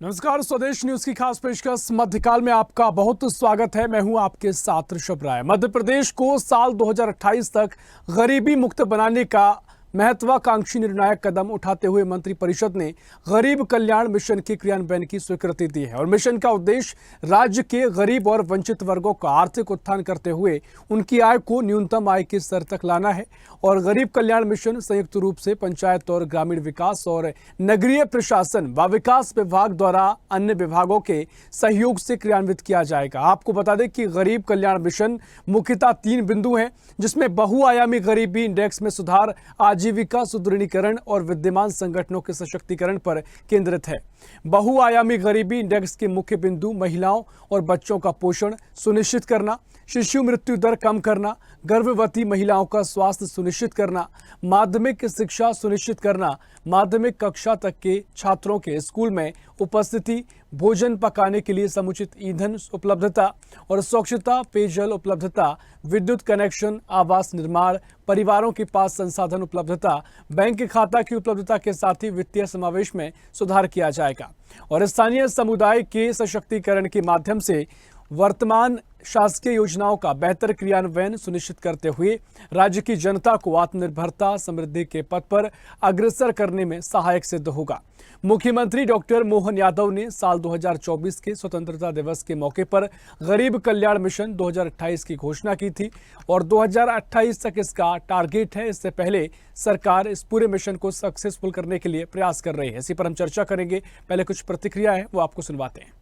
नमस्कार, स्वदेश न्यूज की खास पेशकश मध्यकाल में आपका बहुत स्वागत है। मैं हूं आपके साथ ऋषभ राय। मध्य प्रदेश को साल 2028 तक गरीबी मुक्त बनाने का महत्वाकांक्षी निर्णायक कदम उठाते हुए मंत्रिपरिषद ने गरीब कल्याण मिशन के क्रियान्वयन की स्वीकृति दी है और मिशन का उद्देश्य राज्य के गरीब और वंचित वर्गों का आर्थिक उत्थान करते हुए उनकी आय को न्यूनतम आय के स्तर तक लाना है। और गरीब कल्याण मिशन संयुक्त रूप से पंचायत और ग्रामीण विकास और नगरीय प्रशासन व विकास विभाग द्वारा अन्य विभागों के सहयोग से क्रियान्वित किया जाएगा। आपको बता दें कि गरीब कल्याण मिशन मुख्यतः 3 बिंदु हैं, जिसमें बहुआयामी गरीबी इंडेक्स में सुधार, आजीविका सुदृढ़ीकरण और विद्यमान संगठनों के सशक्तिकरण पर केंद्रित है। बहुआयामी गरीबी इंडेक्स के मुख्य बिंदु महिलाओं और बच्चों का पोषण सुनिश्चित करना, शिशु मृत्यु दर कम करना, गर्भवती महिलाओं का स्वास्थ्य सुनिश्चित करना, माध्यमिक शिक्षा सुनिश्चित करना, माध्यमिक कक्षा तक के छात्रों के स्कूल में उपस्थिति, भोजन पकाने के लिए समुचित ईंधन उपलब्धता और स्वच्छता, पेयजल उपलब्धता, विद्युत कनेक्शन, आवास निर्माण, परिवारों के पास संसाधन उपलब्धता, बैंक खाता की उपलब्धता के साथ ही वित्तीय समावेश में सुधार किया जाएगा। और स्थानीय समुदाय के सशक्तिकरण के माध्यम से वर्तमान शासकीय योजनाओं का बेहतर क्रियान्वयन सुनिश्चित करते हुए राज्य की जनता को आत्मनिर्भरता समृद्धि के पथ पर अग्रसर करने में सहायक सिद्ध होगा। मुख्यमंत्री डॉक्टर मोहन यादव ने साल 2024 के स्वतंत्रता दिवस के मौके पर गरीब कल्याण मिशन 2028 की घोषणा की थी और 2028 तक इसका टारगेट है। इससे पहले सरकार इस पूरे मिशन को सक्सेसफुल करने के लिए प्रयास कर रही है। इसी पर हम चर्चा करेंगे। पहले कुछ प्रतिक्रिया है वो आपको सुनवाते हैं।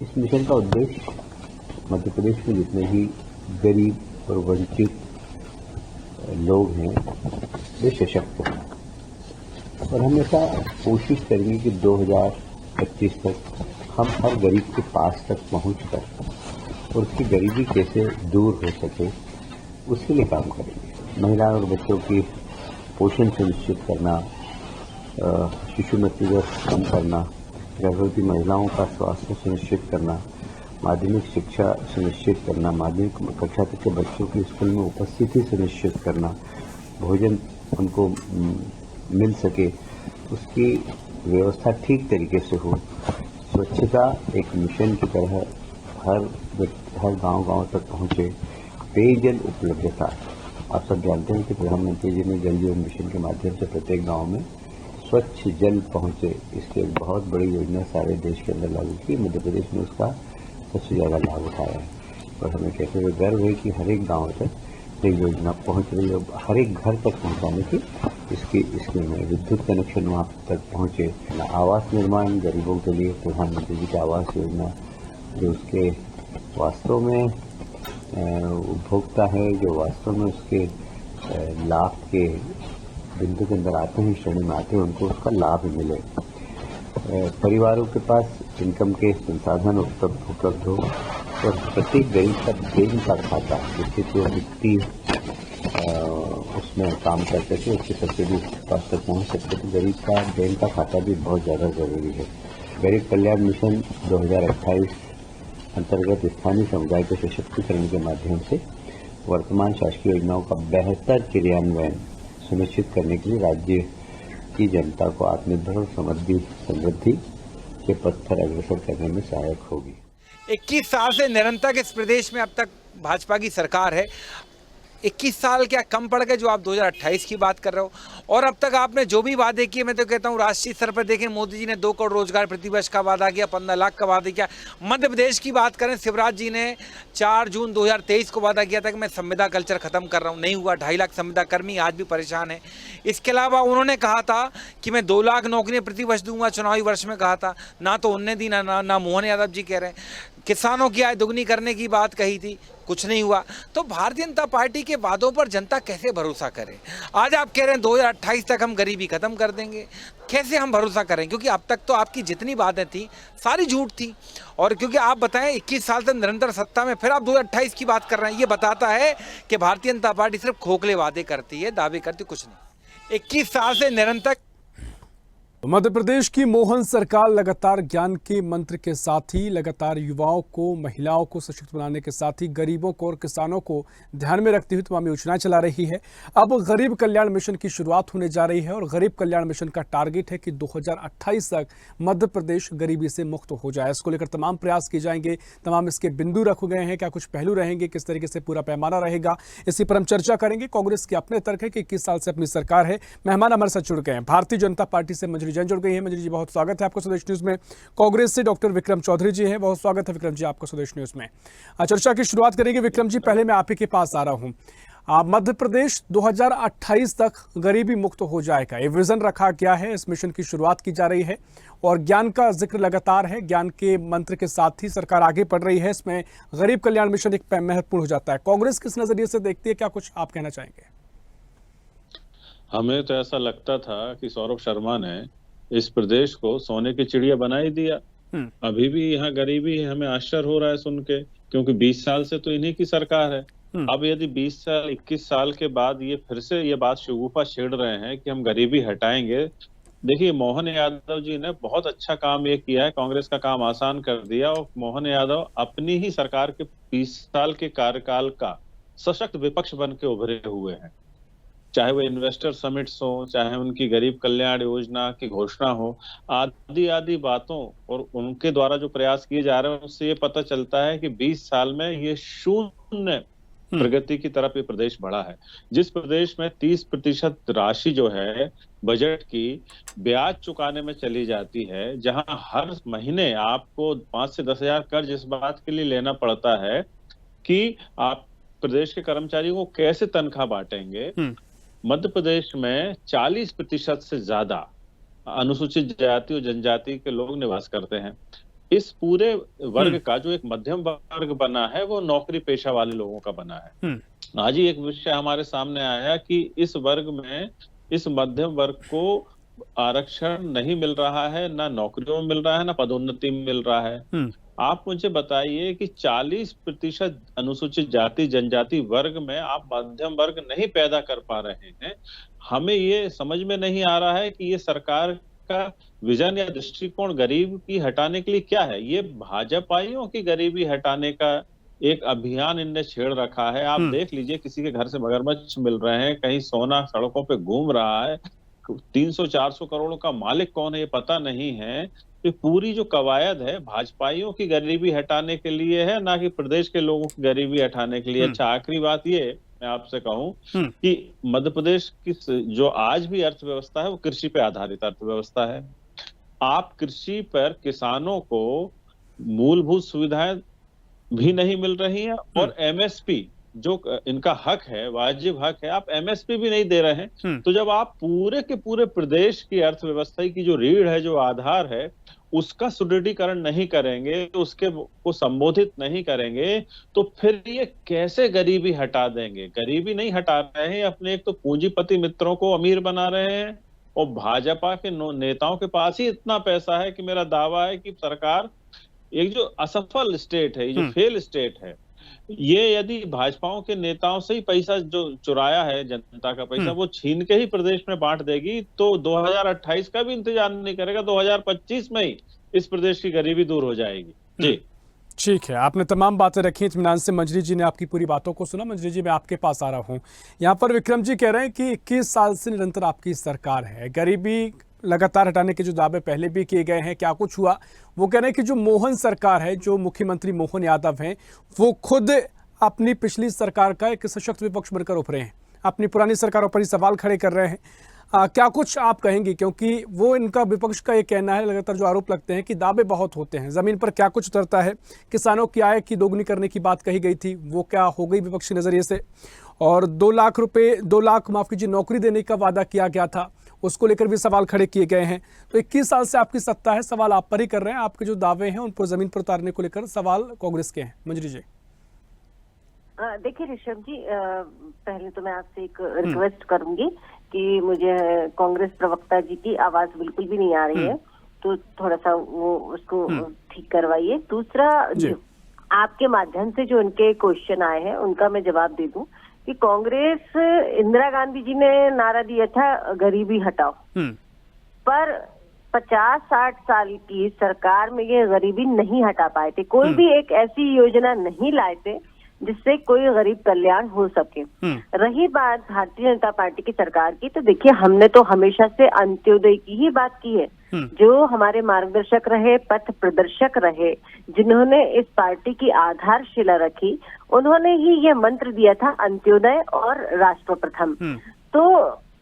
इस मिशन का उद्देश्य मध्य प्रदेश में जितने भी गरीब और वंचित लोग हैं वे सशक्त हों और हमेशा कोशिश करेंगे कि 2025 तक हम हर गरीब के पास तक पहुंचकर और उसकी गरीबी कैसे दूर हो सके उसके लिए काम करेंगे। महिलाओं और बच्चों की पोषण सुनिश्चित करना, शिशु मृत्यु दर कम करना, गर्भवती महिलाओं का स्वास्थ्य सुनिश्चित करना, माध्यमिक शिक्षा सुनिश्चित करना, माध्यमिक कक्षा तक के बच्चों की स्कूल में उपस्थिति सुनिश्चित करना, भोजन उनको मिल सके उसकी व्यवस्था ठीक तरीके से हो, स्वच्छता एक मिशन की तरह हर गांव तक पहुंचे, पेयजल उपलब्धता। आप सब जानते हैं कि प्रधानमंत्री जी ने जल जीवन मिशन के माध्यम से प्रत्येक गाँव में स्वच्छ जल पहुंचे, इसकी एक बहुत बड़ी योजना सारे देश के अंदर लागू की। मध्य प्रदेश में उसका सबसे ज़्यादा लाभ उठाया है और हमें कहते हुए गर्व है कि हर एक गाँव तक ये योजना पहुंच रही है। हर एक घर तक पहुंचाने की इसकी स्कीम है। विद्युत कनेक्शन वहाँ तक पहुंचे, आवास निर्माण गरीबों के लिए प्रधानमंत्री जी की आवास योजना जो उसके वास्तव में उपभोक्ता है, जो वास्तव में उसके लाभ के बिंदु के अंदर आते हैं, श्रेणी में आते हैं, उनको उसका लाभ मिले। परिवारों के पास इनकम के संसाधन उपलब्ध हो और प्रत्येक गरीब का बैंक का खाता जिससे कि वो वित्तीय उसमें काम कर सके, उसकी सब्सिडी पास तक पहुँच सके, तो गरीब का बैंक का खाता भी बहुत ज़्यादा ज़रूरी है। गरीब कल्याण मिशन 2028 अंतर्गत स्थानीय समुदाय के सशक्तिकरण के माध्यम से वर्तमान शासकीय योजनाओं का बेहतर क्रियान्वयन सुनिश्चित करने के लिए राज्य की जनता को आत्मनिर्भर और समृद्धि के पथ पर अग्रसर करने में सहायक होगी। 21 साल से निरंतर इस प्रदेश में अब तक भाजपा की सरकार है। 21 साल क्या कम पड़ गए जो आप 2028 की बात कर रहे हो? और अब तक आपने जो भी वादे किए, मैं तो कहता हूँ राष्ट्रीय स्तर पर देखें, मोदी जी ने 2 करोड़ रोजगार प्रतिवर्ष का वादा किया, 15 लाख का वादा किया। मध्य प्रदेश की बात करें, शिवराज जी ने 4 जून 2023 को वादा किया था कि मैं संविदा कल्चर खत्म कर रहा हूँ, नहीं हुआ। 2.5 लाख संविदा कर्मी आज भी परेशान है। इसके अलावा उन्होंने कहा था कि मैं 2 लाख नौकरियाँ प्रतिवर्ष दूंगा, चुनावी वर्ष में कहा था, ना तो उनने दी ना मोहन यादव जी कह रहे हैं। किसानों की आय दुगनी करने की बात कही थी, कुछ नहीं हुआ। तो भारतीय जनता पार्टी के वादों पर जनता कैसे भरोसा करे? आज आप कह रहे हैं 2028 तक हम गरीबी खत्म कर देंगे, कैसे हम भरोसा करें? क्योंकि अब तक तो आपकी जितनी बातें थी सारी झूठ थी। और क्योंकि आप बताएं 21 साल से निरंतर सत्ता में, फिर आप 2028 की बात कर रहे हैं, ये बताता है कि भारतीय जनता पार्टी सिर्फ खोखले वादे करती है, दावे करती कुछ नहीं। 21 साल से निरंतर मध्य प्रदेश की मोहन सरकार लगातार ज्ञान के मंत्र के साथ ही लगातार युवाओं को, महिलाओं को सशक्त बनाने के साथ ही गरीबों को और किसानों को ध्यान में रखती हुई तमाम योजनाएं चला रही है। अब गरीब कल्याण मिशन की शुरुआत होने जा रही है और गरीब कल्याण मिशन का टारगेट है कि 2028 तक मध्य प्रदेश गरीबी से मुक्त हो जाए। इसको लेकर तमाम प्रयास किए जाएंगे, तमाम इसके बिंदु रखे गए हैं, क्या कुछ पहलू रहेंगे, किस तरीके से पूरा पैमाना रहेगा, इसी पर हम चर्चा करेंगे। कांग्रेस के अपने तर्क है कि 21 साल से अपनी सरकार है। मेहमान हमारे साथ जुड़ गए हैं, भारतीय जनता पार्टी से मंजरी जैन जुड़ गई है। मंजरी जी, बहुत स्वागत है आपका स्वदेश न्यूज में। कांग्रेस से डॉक्टर विक्रम चौधरी जी हैं, बहुत स्वागत है विक्रम जी आपका स्वदेश न्यूज में। चर्चा की शुरुआत करेंगे। विक्रम जी, पहले मैं आप ही के पास आ रहा हूं। मध्य प्रदेश 2028 तक गरीबी मुक्त हो जाएगा, ये विजन रखा गया है। इस मिशन की शुरुआत की जा रही है और ज्ञान का जिक्र लगातार है। ज्ञान के मंत्र के साथ ही सरकार आगे बढ़ रही है। इसमें गरीब कल्याण मिशन एक महत्वपूर्ण हो जाता है। कांग्रेस किस नजरिए से देखती है, क्या कुछ आप कहना चाहेंगे? हमें तो ऐसा लगता था कि सौरभ शर्मा ने इस प्रदेश को सोने की चिड़िया बना ही दिया। अभी भी यहाँ गरीबी है, हमें आश्चर्य हो रहा है सुन के, क्योंकि 20 साल से तो इन्हीं की सरकार है। अब यदि 20 साल 21 साल के बाद ये फिर से ये बात शगुफा छेड़ रहे हैं कि हम गरीबी हटाएंगे। देखिए, मोहन यादव जी ने बहुत अच्छा काम ये किया है, कांग्रेस का काम आसान कर दिया। और मोहन यादव अपनी ही सरकार के 20 साल के कार्यकाल का सशक्त विपक्ष बन के उभरे हुए हैं। चाहे वो इन्वेस्टर समिट्स हो, चाहे उनकी गरीब कल्याण योजना की घोषणा हो, आदि आदि बातों और उनके द्वारा जो प्रयास किए जा रहे हैं, उससे ये पता चलता है कि 20 साल में ये शून्य प्रगति की तरफ ये प्रदेश बढ़ा है। जिस प्रदेश में 30% राशि जो है बजट की ब्याज चुकाने में चली जाती है, जहां हर महीने आपको 5 से 10 हजार कर्ज इस बात के लिए लेना पड़ता है कि आप प्रदेश के कर्मचारियों को कैसे तनख्वाह बांटेंगे। मध्य प्रदेश में 40% से ज्यादा अनुसूचित जाति और जनजाति के लोग निवास करते हैं। इस पूरे वर्ग का जो एक मध्यम वर्ग बना है, वो नौकरी पेशा वाले लोगों का बना है। आज ही एक विषय हमारे सामने आया कि इस वर्ग में, इस मध्यम वर्ग को आरक्षण नहीं मिल रहा है, ना नौकरियों में मिल रहा है, ना पदोन्नति में मिल रहा है। आप मुझे बताइए कि 40% अनुसूचित जाति जनजाति वर्ग में आप मध्यम वर्ग नहीं पैदा कर पा रहे हैं। हमें ये समझ में नहीं आ रहा है कि ये सरकार का विजन या दृष्टिकोण गरीब की हटाने के लिए क्या है। ये भाजपाइयों की गरीबी हटाने का एक अभियान इनने छेड़ रखा है। आप देख लीजिए, किसी के घर से मगरमच्छ मिल रहे हैं, कहीं सोना सड़कों पे घूम रहा है, 300-400 करोड़ का मालिक कौन है ये पता नहीं है। ये पूरी जो कवायद है भाजपाइयों की गरीबी हटाने के लिए है, ना कि प्रदेश के लोगों की गरीबी हटाने के लिए। अच्छा, आखिरी बात ये मैं आपसे कहूं कि मध्य प्रदेश की जो आज भी अर्थव्यवस्था है, वो कृषि पे आधारित अर्थव्यवस्था है। आप कृषि पर किसानों को मूलभूत सुविधाएं भी नहीं मिल रही हैं और एमएसपी जो इनका हक है, वाजिब हक है, आप एमएसपी भी नहीं दे रहे हैं। तो जब आप पूरे के पूरे प्रदेश की अर्थव्यवस्था की जो रीढ़ है, जो आधार है, उसका सुदृढ़ीकरण नहीं करेंगे, तो उसके को संबोधित नहीं करेंगे, तो फिर ये कैसे गरीबी हटा देंगे? गरीबी नहीं हटा रहे हैं, अपने एक तो पूंजीपति मित्रों को अमीर बना रहे हैं और भाजपा के नेताओं के पास ही इतना पैसा है कि मेरा दावा है कि सरकार, एक जो असफल स्टेट है, जो फेल स्टेट है, ये यदि भाजपाओं के नेताओं से ही पैसा जो चुराया है, जनता का पैसा, वो छीन के ही प्रदेश में बांट देगी, तो 2028 का भी इंतजार नहीं करेगा, 2025 में ही इस प्रदेश की गरीबी दूर हो जाएगी। जी ठीक है, आपने तमाम बातें रखी इत्मीनान से। मंजरी जी ने आपकी पूरी बातों को सुना। मंजरी जी, मैं आपके पास आ रहा हूँ। यहाँ पर विक्रम जी कह रहे हैं कि 21 साल से निरंतर आपकी सरकार है, गरीबी लगातार हटाने के जो दावे पहले भी किए गए हैं, क्या कुछ हुआ? वो कह रहे हैं कि जो मोहन सरकार है, जो मुख्यमंत्री मोहन यादव हैं, वो खुद अपनी पिछली सरकार का एक सशक्त विपक्ष बनकर उभरे हैं, अपनी पुरानी सरकारों पर ही सवाल खड़े कर रहे हैं। क्या कुछ आप कहेंगे? क्योंकि वो इनका विपक्ष का ये कहना है, लगातार जो आरोप लगते हैं कि दावे बहुत होते हैं, जमीन पर क्या कुछ उतरता है? किसानों की आय की दोगुनी करने की बात कही गई थी, वो क्या हो गई विपक्षी नजरिए से? और 2 लाख माफ कीजिए नौकरी देने का वादा किया गया था, उसको लेकर भी सवाल खड़े किए गए हैं। तो 21 साल से आपकी सत्ता है, सवाल आप पर ही कर रहे हैं। आपके जो दावे हैं उन पर जमीन पर उतारने को लेकर सवाल कांग्रेस के हैं। मंजरी जी, देखिए ऋषभ जी, पहले तो मैं आपसे एक रिक्वेस्ट करूंगी कि मुझे कांग्रेस प्रवक्ता जी की आवाज बिल्कुल भी नहीं आ रही है, तो थोड़ा सा वो उसको ठीक करवाइए। दूसरा, आपके माध्यम से जो उनके क्वेश्चन आए हैं उनका मैं जवाब दे दूं कि कांग्रेस, इंदिरा गांधी जी ने नारा दिया था गरीबी हटाओ, पर 50-60 साल की सरकार में ये गरीबी नहीं हटा पाए थे। कोई भी एक ऐसी योजना नहीं लाए थे जिससे कोई गरीब कल्याण हो सके। रही बात भारतीय जनता पार्टी की सरकार की, तो देखिए हमने तो हमेशा से अंत्योदय की ही बात की है। जो हमारे मार्गदर्शक रहे, पथ प्रदर्शक रहे, जिन्होंने इस पार्टी की आधारशिला रखी, उन्होंने ही ये मंत्र दिया था अंत्योदय और राष्ट्र प्रथम। तो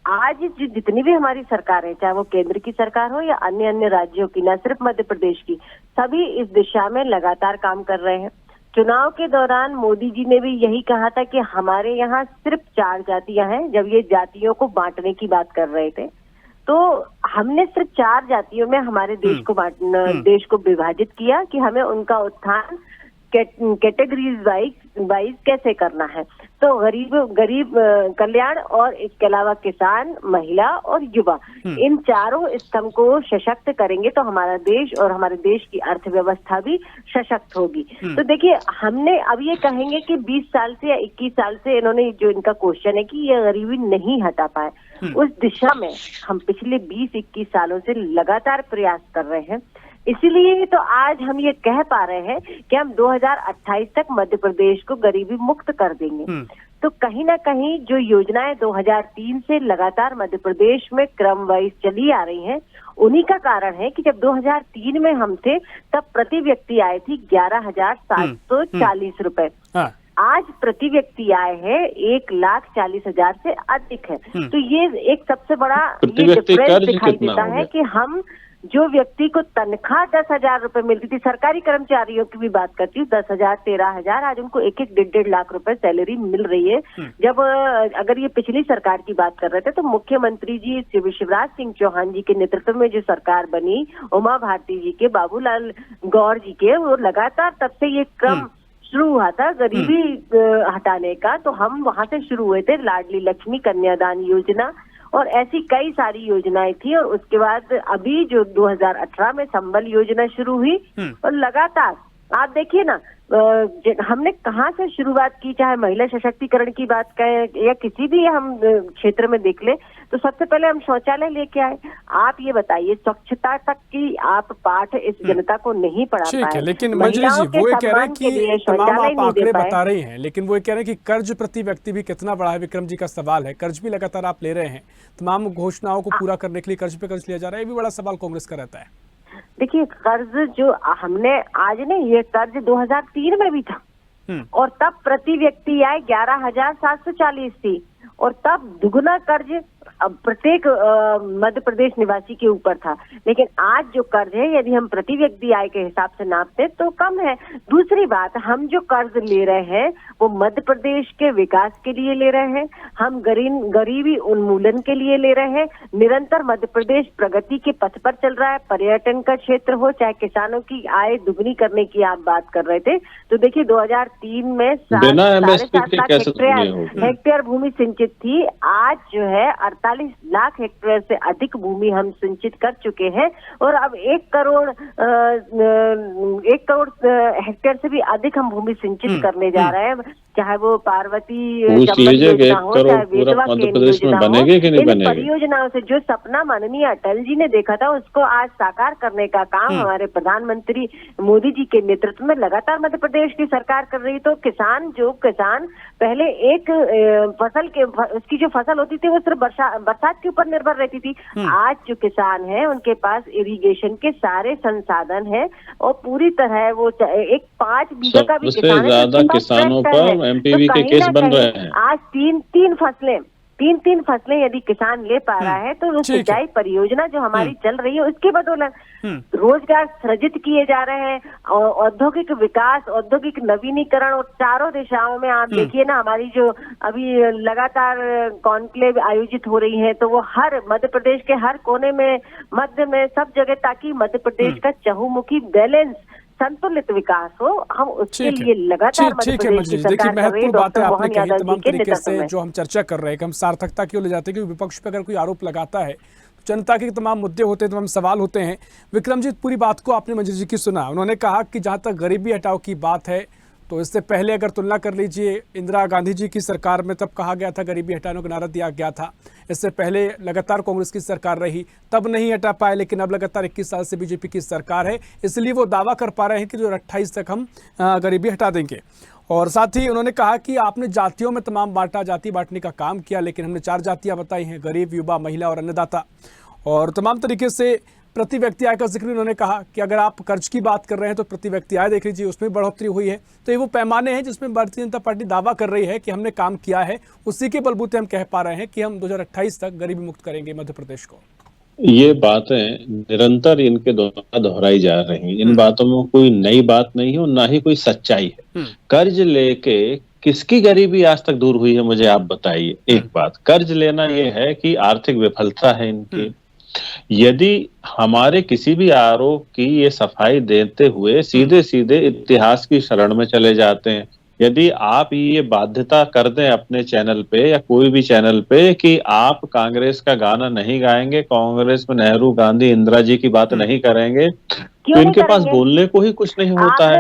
आज जितनी भी हमारी सरकार है, चाहे वो केंद्र की सरकार हो या अन्य अन्य राज्यों की, न सिर्फ मध्य प्रदेश की, सभी इस दिशा में लगातार काम कर रहे हैं। चुनाव के दौरान मोदी जी ने भी यही कहा था कि हमारे यहाँ सिर्फ 4 जातियां हैं, जब ये जातियों को बांटने की बात कर रहे थे। तो हमने सिर्फ 4 जातियों में हमारे देश को विभाजित किया कि हमें उनका उत्थान कैटेगरीज वाइज कैसे करना है। तो गरीब कल्याण और इसके अलावा किसान, महिला और युवा, इन चारों स्तंभ को सशक्त करेंगे तो हमारा देश और हमारे देश की अर्थव्यवस्था भी सशक्त होगी। तो देखिए हमने अब ये कहेंगे कि 20 साल से या 21 साल से इन्होंने, जो इनका क्वेश्चन है कि ये गरीबी नहीं हटा पाए, उस दिशा में हम पिछले 20-21 सालों से लगातार प्रयास कर रहे हैं। इसीलिए तो आज हम ये कह पा रहे हैं कि हम 2028 तक मध्य प्रदेश को गरीबी मुक्त कर देंगे। तो कहीं ना कहीं जो योजनाएं 2003 से लगातार मध्य प्रदेश में क्रम वाइज चली आ रही हैं, उन्हीं का कारण है कि जब 2003 में हम थे तब प्रति व्यक्ति आय थी 11,740 रुपए। आज प्रति व्यक्ति आय है 1,40,000 से अधिक है। तो ये एक सबसे बड़ा डिफरेंस दिखाई देता है कि हम जो व्यक्ति को तनख्वाह 10,000 रुपए मिलती थी, सरकारी कर्मचारियों की भी बात करती हूँ, 10,000, 13,000, आज उनको 1-1, 1.5 लाख रुपए सैलरी मिल रही है। जब अगर ये पिछली सरकार की बात कर रहे थे तो मुख्यमंत्री जी शिवराज सिंह चौहान जी के नेतृत्व में जो सरकार बनी, उमा भारती जी के, बाबूलाल गौर जी के, वो लगातार तब से ये क्रम शुरू हुआ था गरीबी हटाने का। तो हम वहां से शुरू हुए थे, लाडली लक्ष्मी कन्यादान योजना और ऐसी कई सारी योजनाएं थी। और उसके बाद अभी जो 2018 में संबल योजना शुरू हुई, और लगातार आप देखिए ना, हमने कहाँ से शुरुआत की, चाहे महिला सशक्तिकरण की बात करें या किसी भी हम क्षेत्र में देख ले, तो सबसे पहले हम शौचालय लेके आए। आप ये बताइए, स्वच्छता तक की आप पाठ इस जनता को नहीं पढ़ा पाए। ठीक है, लेकिन मंजरी जी वो ये कह रहे हैं कि तमाम आप आंकड़े बता रही हैं, लेकिन वो ये कह रहे हैं कि कर्ज प्रति व्यक्ति भी कितना बड़ा है। विक्रम जी का सवाल है, कर्ज भी लगातार आप ले रहे हैं, तमाम घोषणाओं को पूरा करने के लिए कर्ज पे कर्ज लिया जा रहा है, ये भी बड़ा सवाल कांग्रेस का रहता है। देखिए कर्ज जो हमने आज नहीं, ये कर्ज 2003 में भी था, और तब प्रति व्यक्ति आय 11,740 थी, और तब दुगुना कर्ज प्रत्येक मध्य प्रदेश निवासी के ऊपर था। लेकिन आज जो कर्ज है, यदि हम प्रति व्यक्ति आय के हिसाब से नापते तो कम है। दूसरी बात, हम जो कर्ज ले रहे हैं वो मध्य प्रदेश के विकास के लिए ले रहे हैं, हम गरीबी उन्मूलन के लिए ले रहे हैं। निरंतर मध्य प्रदेश प्रगति के पथ पर चल रहा है। पर्यटन का क्षेत्र हो, चाहे किसानों की आय दुगनी करने की आप बात कर रहे थे, तो देखिए 2003 में 7.5 लाख हेक्टेयर भूमि सिंचित थी। आज जो है 48 लाख हेक्टेयर से अधिक भूमि हम सिंचित कर चुके हैं, और अब 1 करोड़ हेक्टेयर से भी अधिक हम भूमि सिंचित करने जा रहे हैं। चाहे वो पार्वती योजना हो, चाहे वेदवा केंद्र योजना हो, इन परियोजनाओं से जो सपना माननीय अटल जी ने देखा था उसको आज साकार करने का काम हमारे प्रधानमंत्री मोदी जी के नेतृत्व में लगातार मध्य प्रदेश की सरकार कर रही। तो किसान पहले एक फसल के उसकी जो फसल होती थी वो सिर्फ बरसात के ऊपर निर्भर रहती थी। आज जो किसान है उनके पास इरिगेशन के सारे संसाधन है, और पूरी तरह वो एक 5 बीघा का भी किसानों पर एमपीवी के केस बन रहे हैं। आज तीन फसलें यदि किसान ले पा रहा है, तो सिंचाई परियोजना जो हमारी चल रही है उसके बदौलत रोजगार सृजित किए जा रहे हैं, और औद्योगिक विकास, औद्योगिक नवीनीकरण, और चारों दिशाओं में आप देखिए ना, हमारी जो अभी लगातार कॉन्क्लेव आयोजित हो रही है, तो वो हर मध्य प्रदेश के हर कोने में, मध्य में, सब जगह, ताकि मध्य प्रदेश का चहुमुखी बैलेंस संतुलित विकास हो, हम उसके लिए लगातार ठीक है मंजरी, देखिए महत्वपूर्ण बातें आपने कही तमाम तरीके से जो हम चर्चा कर रहे हैं, हम सार्थकता की ओर ले जाते हैं कि विपक्ष पे अगर कोई आरोप लगाता है, जनता के तमाम मुद्दे होते हैं, तमाम सवाल होते हैं। विक्रमजीत, पूरी बात को आपने मंजरी जी की सुना, उन्होंने कहा कि जहां तक गरीबी हटाओ की बात है तो इससे पहले अगर तुलना कर लीजिए इंदिरा गांधी जी की सरकार में, तब कहा गया था गरीबी हटाने का नारा दिया गया था। इससे पहले लगातार कांग्रेस की सरकार रही, तब नहीं हटा पाए, लेकिन अब लगातार 21 साल से बीजेपी की सरकार है, इसलिए वो दावा कर पा रहे हैं कि 2028 तक हम गरीबी हटा देंगे। और साथ ही उन्होंने कहा कि आपने जातियों में तमाम जाति बांटने का काम किया, लेकिन हमने 4 जातियां बताई हैं, गरीब, युवा, महिला और अन्नदाता। और तमाम तरीके से प्रति व्यक्ति आय का जिक्र उन्होंने कहा कि अगर आप कर्ज की बात कर रहे हैं तो प्रति व्यक्ति आय देख लीजिए, उसमें बढ़ोतरी हुई है। तो ये वो पैमाने हैं जिसमें भारतीय जनता पार्टी दावा कर रही है कि हमने काम किया है, उसी के बलबूते हम कह पा रहे हैं कि हम 2028 तक गरीबी मुक्त करेंगे मध्य प्रदेश को। ये बातें निरंतर इनके द्वारा दोहराई जा रही हैं। इन बातों में कोई नई बात नहीं है और ना ही कोई सच्चाई है। कर्ज लेके किसकी गरीबी आज तक दूर हुई है, मुझे आप बताइए। एक बात, कर्ज लेना ये है कि आर्थिक विफलता है इनकी। यदि हमारे किसी भी आरोप की ये सफाई देते हुए सीधे सीधे इतिहास की शरण में चले जाते हैं, यदि आप ये बाध्यता कर दें अपने चैनल पे या कोई भी चैनल पे कि आप कांग्रेस का गाना नहीं गाएंगे, कांग्रेस में नेहरू, गांधी, इंदिरा जी की बात नहीं करेंगे, तो इनके पास बोलने को ही कुछ नहीं होता है।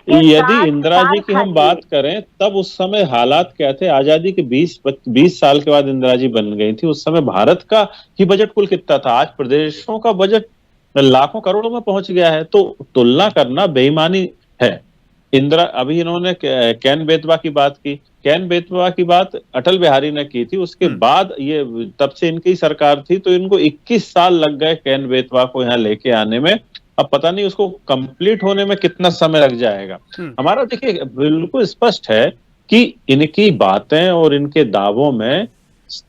यदि इंदिरा जी की हम बात करें, तब उस समय हालात क्या थे? आजादी के 20 साल के बाद इंदिरा जी बन गई थी। उस समय भारत का ही बजट कुल कितना था? आज प्रदेशों का बजट लाखों करोड़ों में पहुंच गया है। तो तुलना करना बेईमानी है। इंदिरा, अभी इन्होंने कैन बेतवा की बात की, कैन बेतवा की बात अटल बिहारी ने की थी, उसके बाद ये तब से इनकी सरकार थी, तो इनको 21 साल लग गए कैन बेतवा को यहाँ लेके आने में। अब पता नहीं उसको कंप्लीट होने में कितना समय लग जाएगा। हमारा देखिए बिल्कुल स्पष्ट है कि इनकी बातें और इनके दावों में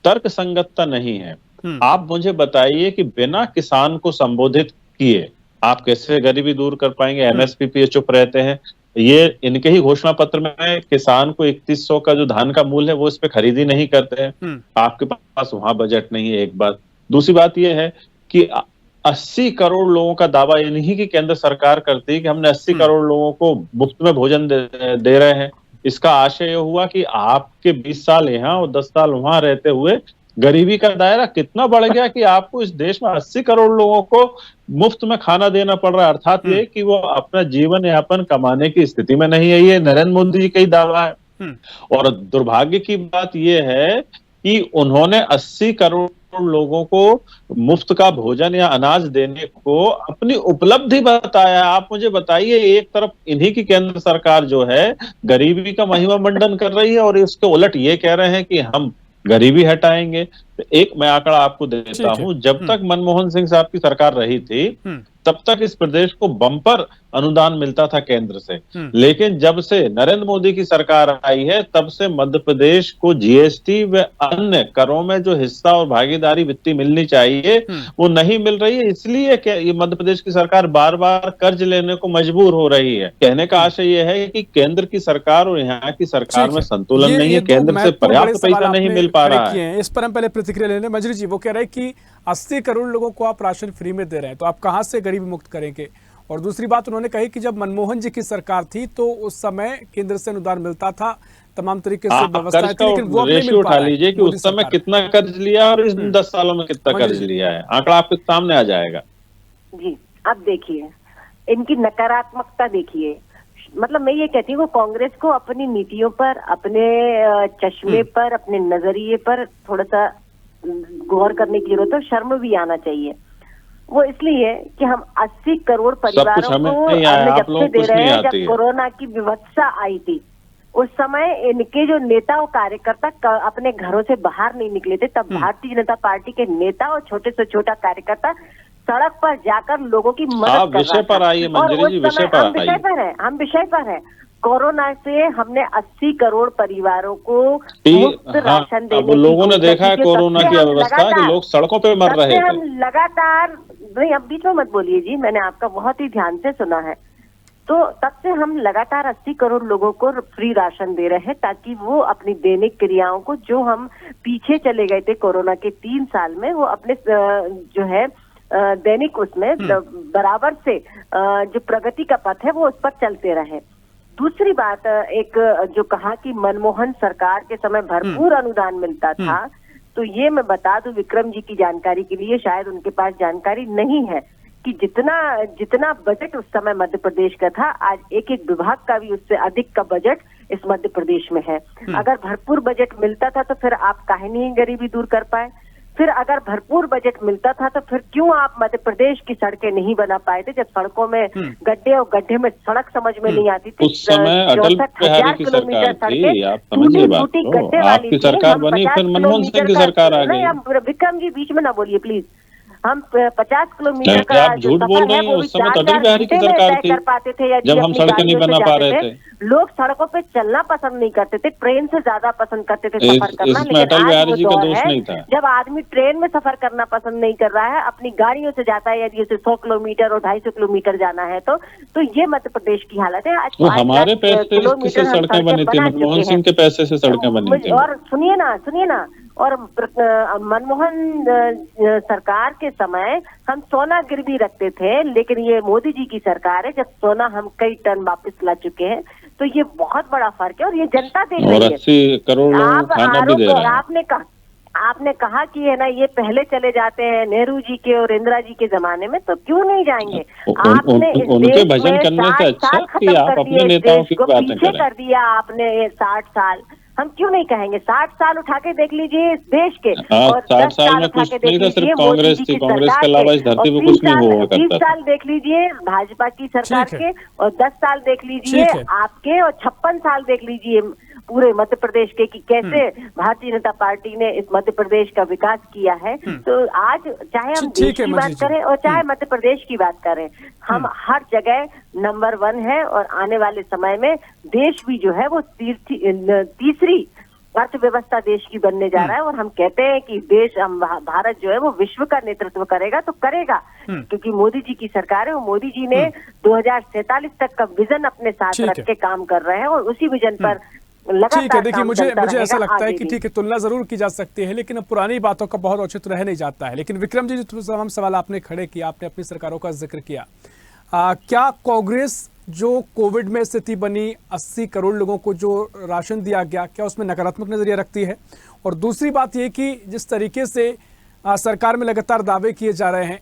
तर्क संगतता नहीं है। आप मुझे बताइए कि बिना किसान को संबोधित किए आप कैसे गरीबी दूर कर पाएंगे? एमएसपी पे चुप रहते हैं। ये इनके ही घोषणा पत्र में किसान को 3100 का जो धान का मूल्य है वो इस पे खरीदी नहीं करते हैं। आपके पास वहां बजट नहीं है, एक बात। दूसरी बात यह है कि 80 करोड़ लोगों का दावा ये नहीं कि केंद्र सरकार करती है कि हमने 80 करोड़ लोगों को मुफ्त में भोजन दे रहे हैं। इसका आशय यह हुआ कि आपके 20 साल यहाँ और 10 साल वहां रहते हुए गरीबी का दायरा कितना बढ़ गया कि आपको इस देश में 80 करोड़ लोगों को मुफ्त में खाना देना पड़ रहा है। अर्थात ये कि वो अपना जीवन यापन कमाने की स्थिति में नहीं है। ये नरेंद्र मोदी जी का ही दावा है। और दुर्भाग्य की बात यह है कि उन्होंने 80 करोड़ लोगों को मुफ्त का भोजन या अनाज देने को अपनी उपलब्धि बताया। आप मुझे बताइए, एक तरफ इन्हीं की केंद्र सरकार जो है गरीबी का महिमा मंडन कर रही है और इसके उलट ये कह रहे हैं कि हम गरीबी हटाएंगे। तो एक मैं आंकड़ा आपको देता हूं, जब तक मनमोहन सिंह साहब की सरकार रही थी तब तक इस प्रदेश को बम्पर अनुदान मिलता था केंद्र से। लेकिन जब से नरेंद्र मोदी की सरकार आई है तब से मध्य प्रदेश को जीएसटी व अन्य करों में जो हिस्सा और भागीदारी वित्तीय मिलनी चाहिए वो नहीं मिल रही है। इसलिए ये मध्य प्रदेश की सरकार बार बार कर्ज लेने को मजबूर हो रही है। कहने का आशय यह है कि केंद्र की सरकार और यहाँ की सरकार में संतुलन नहीं है, केंद्र से पर्याप्त पैसा नहीं मिल पा रहा है। इस पर हम पहले प्रतिक्रिया लेने। मंजरी जी, वो कह रहे हैं कि 80 करोड़ लोगों को आप राशन फ्री में दे रहे हैं, तो आप कहां से गरीबी मुक्त करेंगे? और दूसरी बात उन्होंने कही कि जब मनमोहन जी की सरकार थी तो उस समय केंद्र से अनुदान मिलता था, तमाम तरीके से व्यवस्थाएं थी, लेकिन वो रेशियो उठा लीजिए कि उस समय कितना कर्ज लिया और इस 10 सालों में कितना कर्ज लिया है, आंकड़ा आपके सामने आ जाएगा। जी, अब देखिए इनकी नकारात्मकता देखिए। मतलब मैं ये कहती हूँ कांग्रेस को अपनी नीतियों पर, अपने चश्मे पर, अपने नजरिए पर थोड़ा सा गौर करने की जरूरत है। शर्म भी आना चाहिए। वो इसलिए कि हम 80 करोड़ परिवारों को जब से दे रहे हैं, जब कोरोना की विवत्सा आई थी उस समय इनके जो नेता और कार्यकर्ता अपने घरों से बाहर नहीं निकले थे। तब भारतीय जनता पार्टी के नेता और छोटे से छोटा कार्यकर्ता सड़क पर जाकर लोगों की मदद कर विषय पर आइए मंजरी जी, विषय पर है। हम विषय पर है। कोरोना से हमने 80 करोड़ परिवारों को मुफ्त राशन देने की लोगों ने देखा है कोरोना की अवस्था कि लोग सड़कों पे मर रहे थे। हम लगातार, नहीं अब बीच में मत बोलिए जी, मैंने आपका बहुत ही ध्यान से सुना है। तो तब से हम लगातार 80 करोड़ लोगों को फ्री राशन दे रहे हैं ताकि वो अपनी दैनिक क्रियाओं को, जो हम पीछे चले गए थे कोरोना के 3 साल में, वो अपने जो है दैनिक उसमें बराबर से जो प्रगति का पथ है वो उस पर चलते रहे। दूसरी बात, एक जो कहा कि मनमोहन सरकार के समय भरपूर अनुदान मिलता था, तो ये मैं बता दूं विक्रम जी की जानकारी के लिए, शायद उनके पास जानकारी नहीं है कि जितना जितना बजट उस समय मध्य प्रदेश का था, आज एक एक विभाग का भी उससे अधिक का बजट इस मध्य प्रदेश में है। अगर भरपूर बजट मिलता था तो फिर आप काहे नहीं गरीबी दूर कर पाए? फिर अगर भरपूर बजट मिलता था तो फिर क्यों आप मध्य प्रदेश की सड़कें नहीं बना पाए थे? जब सड़कों में गड्ढे और गड्ढे में सड़क समझ में नहीं आती थी। उस समय अटल बिहारी की सरकार थी, आप समझिए बात को। आपकी सरकार बनी, फिर मनमोहन सिंह की सरकार आ गई। विक्रम जी बीच में ना बोलिए प्लीज। हम 50 किलोमीटर का आप झूठ बोल रहे हैं, उस समय अटल बिहारी की सरकार थी कर पाते थे, या जब हम सड़कें नहीं बना पा रहे थे। लोग सड़कों पे चलना पसंद नहीं करते थे, ट्रेन से ज्यादा पसंद करते थे सफर करना। इसमें अटल बिहारी जी का दोष नहीं था। जब आदमी ट्रेन में सफर करना पसंद नहीं कर रहा है, अपनी गाड़ियों से जाता है, यदि उसे 100 किलोमीटर और 250 किलोमीटर जाना है तो ये मध्य प्रदेश की हालत है। आज वो हमारे पैसे से सड़कें बनी थी, मनमोहन सिंह के पैसे से सड़कें बनी थी। और सुनिए ना, और मनमोहन सरकार के समय हम सोना गिरवी रखते थे, लेकिन ये मोदी जी की सरकार है, जब सोना हम कई टन वापस ला चुके हैं, तो ये बहुत बड़ा फर्क है और ये जनता देख रही है। और 80 करोड़ लोगों को खाना भी दे रहे हैं। आपने कहा कि है ना ये पहले चले जाते हैं नेहरू जी के और इंदिरा जी के जमाने में, तो क्यों नहीं जाएंगे? आपने उनके भजन करने से अच्छा कि आप अपने नेताओं की बातें करें। कर दिया आपने 60 साल, हम क्यों नहीं कहेंगे? 60 साल उठा के देख लीजिए इस देश के, और 60 साल में कुछ नहीं था, सिर्फ कांग्रेस थी, कांग्रेस के अलावा इस धरती पे कुछ नहीं हुआ करता। 20 साल देख लीजिए भाजपा की सरकार के, और 10 साल देख लीजिए आपके, और 56 साल देख लीजिए पूरे मध्य प्रदेश के कि कैसे भारतीय जनता पार्टी ने इस मध्य प्रदेश का विकास किया है। तो आज चाहे हम देश की बात करें और चाहे मध्य प्रदेश की बात करें, हम हर जगह नंबर 1 है, और आने वाले समय में देश भी जो है वो तीसरी अर्थव्यवस्था देश की बनने जा रहा है। और हम कहते हैं कि भारत जो है वो विश्व का नेतृत्व करेगा, तो करेगा क्योंकि मोदी जी की सरकार है, और मोदी जी ने 2047 तक का विजन अपने साथ रख के काम कर रहे हैं, और उसी विजन पर ठीक है। देखिए मुझे ऐसा लगता है कि ठीक है, तुलना जरूर की जा सकती है, लेकिन अब पुरानी बातों का बहुत औचित्य रह नहीं जाता है। लेकिन विक्रम जी, जो तमाम सवाल आपने खड़े किए, आपने अपनी सरकारों का जिक्र किया, क्या कांग्रेस जो कोविड में स्थिति बनी, 80 करोड़ लोगों को जो राशन दिया गया, क्या उसमें नकारात्मक नजरिया रखती है? और दूसरी बात ये कि जिस तरीके से सरकार में लगातार दावे किए जा रहे हैं,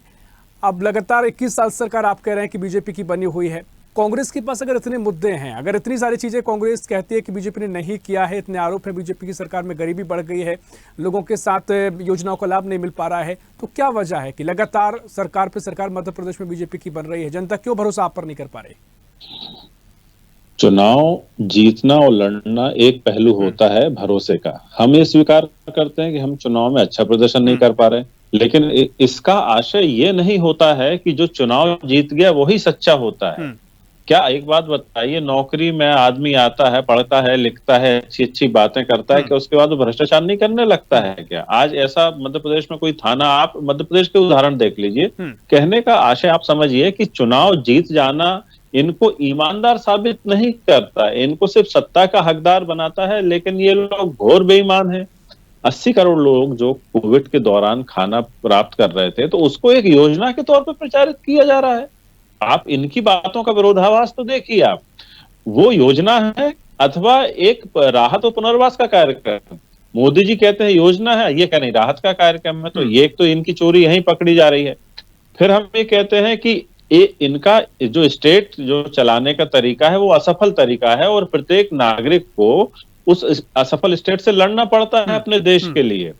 अब लगातार 21 साल सरकार आप कह रहे हैं कि बीजेपी की बनी हुई है, कांग्रेस के पास अगर इतने मुद्दे हैं, अगर इतनी सारी चीजें कांग्रेस कहती है कि बीजेपी ने नहीं किया है, इतने आरोप है बीजेपी की सरकार में गरीबी बढ़ गई है, लोगों के साथ योजनाओं का लाभ नहीं मिल पा रहा है, तो क्या वजह है कि लगातार सरकार पे सरकार मध्य प्रदेश में बीजेपी की बन रही है? जनता क्यों भरोसा आप पर नहीं कर पा रही? चुनाव जीतना और लड़ना एक पहलू होता है भरोसे का। हम ये स्वीकार करते हैं कि हम चुनाव में अच्छा प्रदर्शन नहीं कर पा रहे, लेकिन इसका आशय ये नहीं होता है कि जो चुनाव जीत गया वही सच्चा होता है। क्या एक बात बताइए, नौकरी में आदमी आता है, पढ़ता है, लिखता है, अच्छी अच्छी बातें करता है, क्या उसके बाद वो भ्रष्टाचार नहीं करने लगता है क्या? आज ऐसा मध्य प्रदेश में कोई थाना, आप मध्य प्रदेश के उदाहरण देख लीजिए। कहने का आशय आप समझिए कि चुनाव जीत जाना इनको ईमानदार साबित नहीं करता, इनको सिर्फ सत्ता का हकदार बनाता है। लेकिन ये लोग घोर बेईमान हैं। 80 करोड़ लोग जो कोविड के दौरान खाना प्राप्त कर रहे थे, तो उसको एक योजना के तौर पर प्रचारित किया जा रहा है। आप इनकी बातों का विरोधाभास तो देखिए, आप वो योजना है अथवा एक राहत और पुनर्वास का कार्यक्रम। मोदी जी कहते हैं योजना है, ये कह नहीं राहत का कार्यक्रम है, तो ये तो इनकी चोरी यहीं पकड़ी जा रही है। फिर हम ये कहते हैं कि इनका जो स्टेट जो चलाने का तरीका है वो असफल तरीका है, और प्रत्येक नागरिक को उस असफल स्टेट से लड़ना पड़ता है अपने देश के लिए।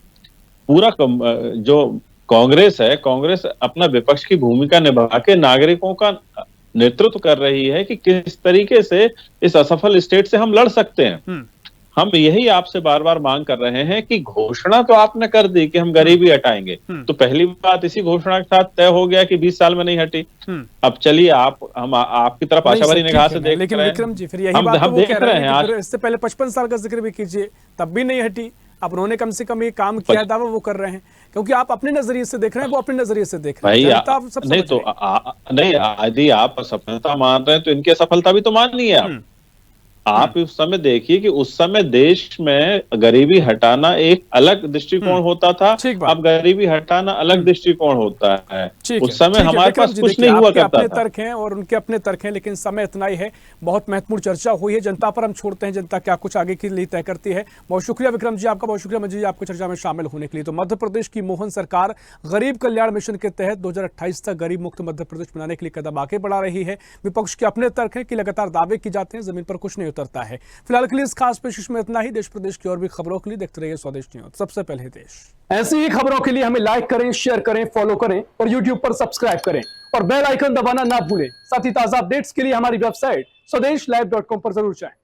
पूरा जो कांग्रेस है, कांग्रेस अपना विपक्ष की भूमिका निभा के नागरिकों का नेतृत्व कर रही है कि किस तरीके से इस असफल स्टेट से हम लड़ सकते हैं। हम यही आपसे बार बार मांग कर रहे हैं कि घोषणा तो आपने कर दी कि हम गरीबी हटाएंगे, तो पहली बात इसी घोषणा के साथ तय हो गया कि 20 साल में नहीं हटी। अब चलिए हम आपकी तरफ आशावादी निगाह से देख रहे हैं। लेकिन विक्रम जी, फिर यही बात हम देख रहे हैं आज, इससे पहले 55 साल का जिक्र भी कीजिए, तब भी नहीं हटी। अब उन्होंने कम से कम ये काम किया, दावा वो कर रहे हैं, क्योंकि आप अपने नजरिए से देख रहे हैं, वो अपने नजरिए से देख रहे हैं। नहीं तो नहीं, यदि आप असफलता मान रहे हैं तो इनकी असफलता भी तो मानिए आप। आप उस समय देखिए कि उस समय देश में गरीबी हटाना एक अलग दृष्टिकोण होता था, ठीक बात। अब गरीबी हटाना अलग दृष्टिकोण होता है। ठीक उस समय ठीक है, हमारे विक्रम पास जी, कुछ देखिए, नहीं हुआ आपके करता अपने था। तर्क हैं और उनके अपने तर्क हैं, लेकिन समय इतना ही है। बहुत महत्वपूर्ण चर्चा हुई है, जनता पर हम छोड़ते हैं, जनता क्या कुछ आगे के लिए तय करती है। बहुत शुक्रिया विक्रम जी आपका, बहुत शुक्रिया मंजू जी आपको चर्चा में शामिल होने के लिए। तो मध्य प्रदेश की मोहन सरकार गरीब कल्याण मिशन के तहत 2028 तक गरीब मुक्त मध्य प्रदेश बनाने के लिए कदम आगे बढ़ा रही है। विपक्ष के अपने तर्क हैं कि लगातार दावे किए जाते हैं, जमीन पर कुछ नहीं उतरता है। फिलहाल के लिए इस खास पेशिश में इतना ही। देश प्रदेश की और भी खबरों के लिए देखते रहिए स्वदेश न्यूज, सबसे पहले देश। ऐसी ही खबरों के लिए हमें लाइक करें, शेयर करें, फॉलो करें और यूट्यूब पर सब्सक्राइब करें और बेल आइकन दबाना ना भूलें। साथ ही ताजा अपडेट्स के लिए हमारी वेबसाइट स्वदेशलाइव.com पर जरूर जाएं।